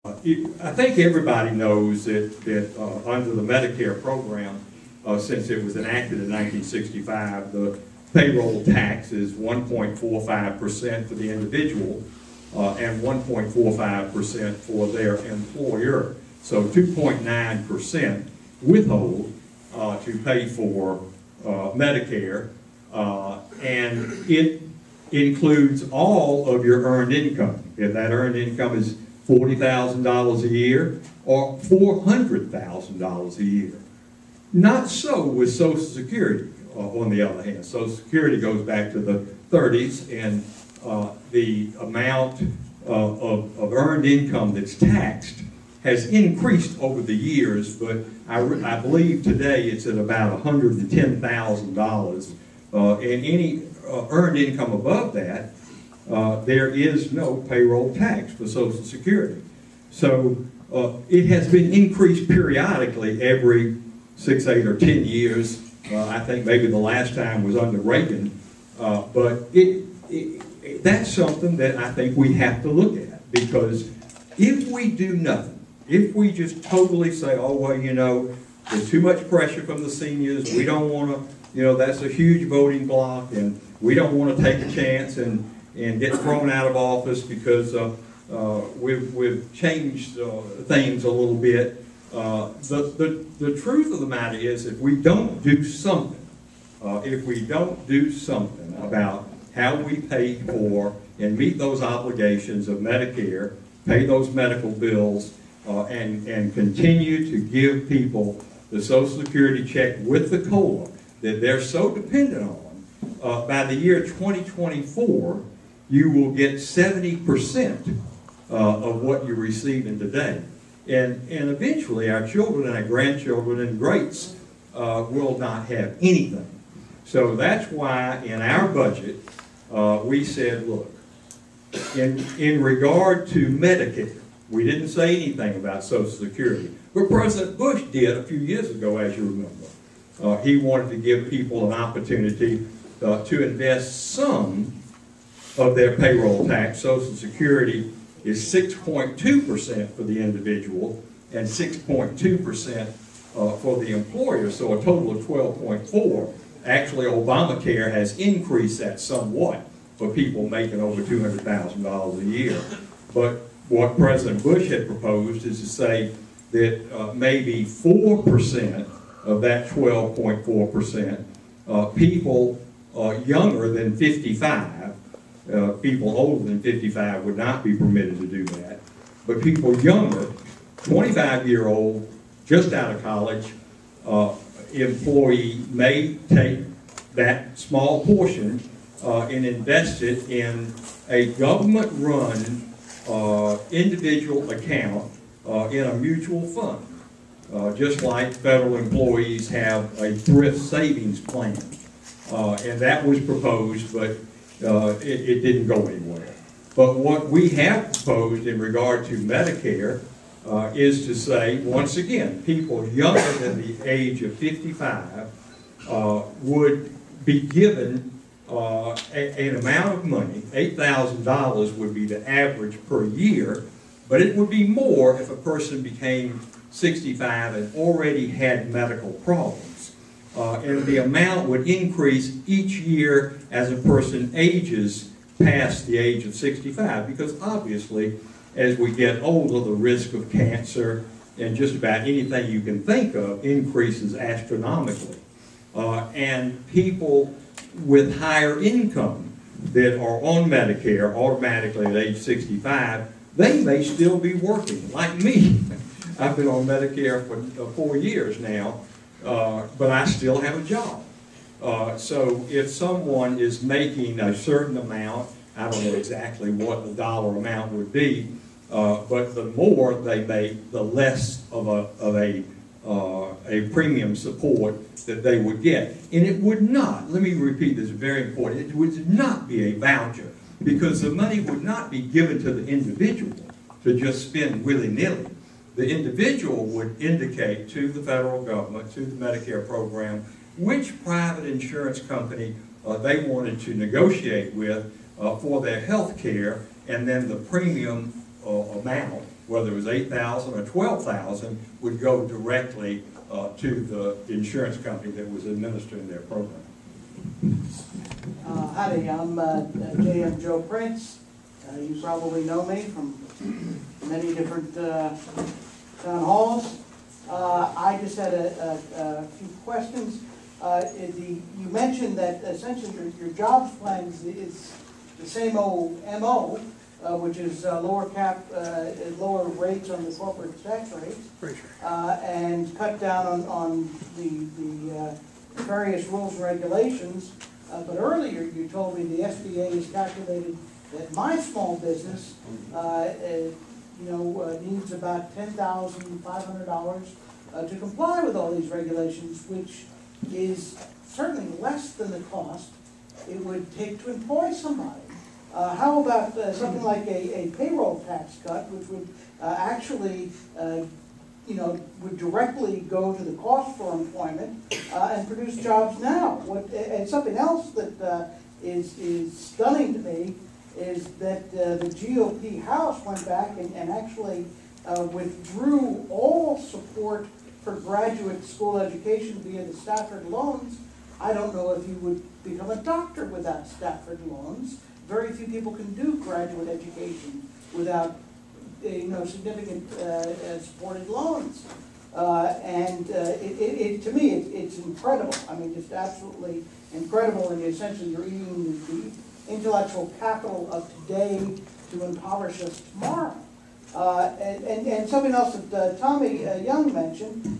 I think everybody knows that under the Medicare program, since it was enacted in 1965, the payroll tax is 1.45% for the individual and 1.45% for their employer. So 2.9% withhold to pay for Medicare, and it includes all of your earned income. If that earned income is $40,000 a year or $400,000 a year. Not so with Social Security, on the other hand. Social Security goes back to the 30s, and the amount of earned income that's taxed has increased over the years, but I believe today it's at about $110,000. And any earned income above that, there is no payroll tax for Social Security. So it has been increased periodically every 6, 8, or 10 years. I think maybe the last time was under Reagan. But that's something that I think we have to look at, because if we do nothing, if we just totally say, oh, well, you know, there's too much pressure from the seniors, we don't want to, you know, that's a huge voting bloc, and we don't want to take a chance and get thrown out of office because we've changed things a little bit. The truth of the matter is, if we don't do something, about how we pay for and meet those obligations of Medicare, pay those medical bills, and continue to give people the Social Security check with the COLA that they're so dependent on, by the year 2024, you will get 70% of what you're receiving today. And eventually our children and our grandchildren and greats will not have anything. So that's why in our budget we said, look, in regard to Medicare, we didn't say anything about Social Security. But President Bush did a few years ago, as you remember. He wanted to give people an opportunity to invest some of their payroll tax. Social Security is 6.2% for the individual and 6.2% for the employer, so a total of 12.4%. Actually, Obamacare has increased that somewhat for people making over $200,000 a year. But what President Bush had proposed is to say that maybe 4% of that 12.4%, people younger than 55, people older than 55 would not be permitted to do that, but people younger, 25-year-old, just out of college, employee may take that small portion and invest it in a government-run individual account in a mutual fund, just like federal employees have a thrift savings plan. And that was proposed, but it didn't go anywhere. But what we have proposed in regard to Medicare is to say, once again, people younger than the age of 55 would be given an amount of money. $8,000 would be the average per year, but it would be more if a person became 65 and already had medical problems. And the amount would increase each year as a person ages past the age of 65, because obviously as we get older, the risk of cancer and just about anything you can think of increases astronomically. And people with higher income that are on Medicare automatically at age 65, they may still be working, like me. I've been on Medicare for 4 years now, but I still have a job. So if someone is making a certain amount, I don't know exactly what the dollar amount would be, but the more they make, the less of a premium support that they would get. And it would not, let me repeat this, very important, it would not be a voucher, because the money would not be given to the individual to just spend willy-nilly. The individual would indicate to the federal government, to the Medicare program, which private insurance company they wanted to negotiate with for their health care, and then the premium amount whether it was $8,000 or $12,000, would go directly to the insurance company that was administering their program. Howdy, I'm J.M. Joe Prince. You probably know me from many different town halls. I just had a few questions. You mentioned that essentially your jobs plan is the same old MO, which is lower rates on the corporate tax rates, and cut down on the various rules and regulations. But earlier you told me the SBA has calculated that my small business, needs about $10,500 to comply with all these regulations, which is certainly less than the cost it would take to employ somebody. How about something like a payroll tax cut, which would actually, would directly go to the cost for employment and produce jobs now? And something else that is stunning to me is that the GOP House went back and actually withdrew all support for graduate school education via the Stafford loans. I don't know if you would become a doctor without Stafford loans. Very few people can do graduate education without significant supported loans. To me, it's incredible. I mean, just absolutely incredible. And essentially, you're eating the intellectual capital of today to impoverish us tomorrow. And something else that Tommy Young mentioned,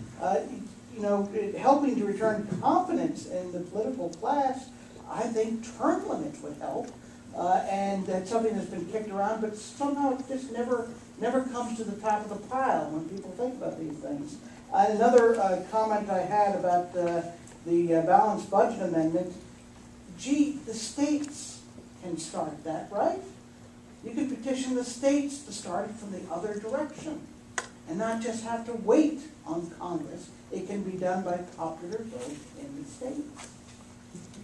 helping to return confidence in the political class. I think term limits would help. And that's something that's been kicked around, but somehow it just never comes to the top of the pile when people think about these things. Another comment I had about the balanced budget amendment, gee, the states can start that, right? You can petition the states to start it from the other direction and not just have to wait on Congress. It can be done by popular vote in the states.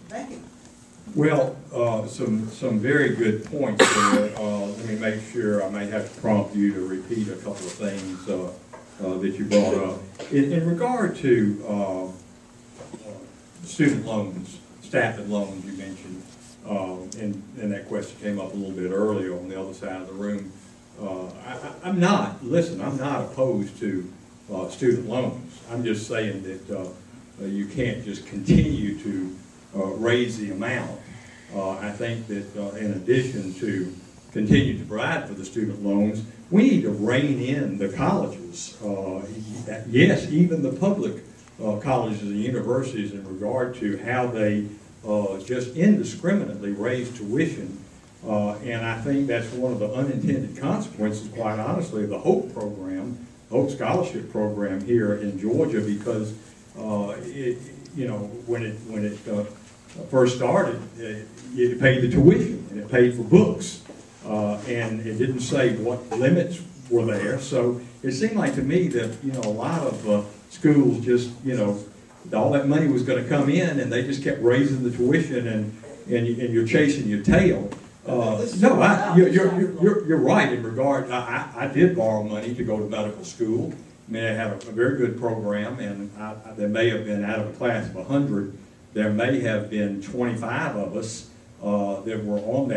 Thank you. Well, some very good points there. Let me make sure. I may have to prompt you to repeat a couple of things that you brought up. In regard to student loans, Stafford loans you mentioned, and that question came up a little bit earlier on the other side of the room. I'm not opposed to student loans. I'm just saying that you can't just continue to raise the amount. I think that in addition to continue to provide for the student loans, we need to rein in the colleges. Yes, even the public colleges and universities in regard to how they just indiscriminately raise tuition. And I think that's one of the unintended consequences, quite honestly, of the HOPE program, HOPE scholarship program here in Georgia, because when it first started, it paid the tuition and it paid for books, and it didn't say what limits were there. So it seemed like to me that a lot of schools just all that money was going to come in, and they just kept raising the tuition, and you're chasing your tail. No, you're right in regard. I did borrow money to go to medical school. I mean, I had a very good program, and there may have been, out of a class of 100, there may have been 25 of us that were on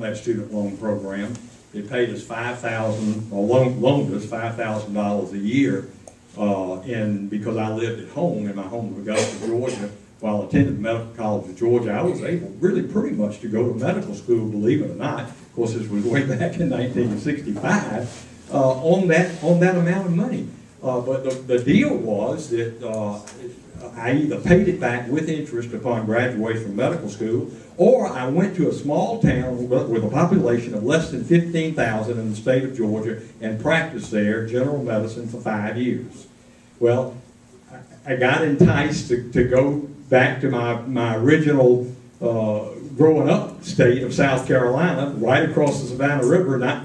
that student loan program. It paid us $5,000, or loaned us $5,000 a year, and because I lived at home in my home of Augusta, Georgia, while attending the Medical College of Georgia, I was able really pretty much to go to medical school, believe it or not. Of course, this was way back in 1965, on that amount of money. But the deal was that I either paid it back with interest upon graduation from medical school, or I went to a small town with a population of less than 15,000 in the state of Georgia and practiced there general medicine for 5 years. Well, I got enticed to go back to my original growing up state of South Carolina, right across the Savannah River, not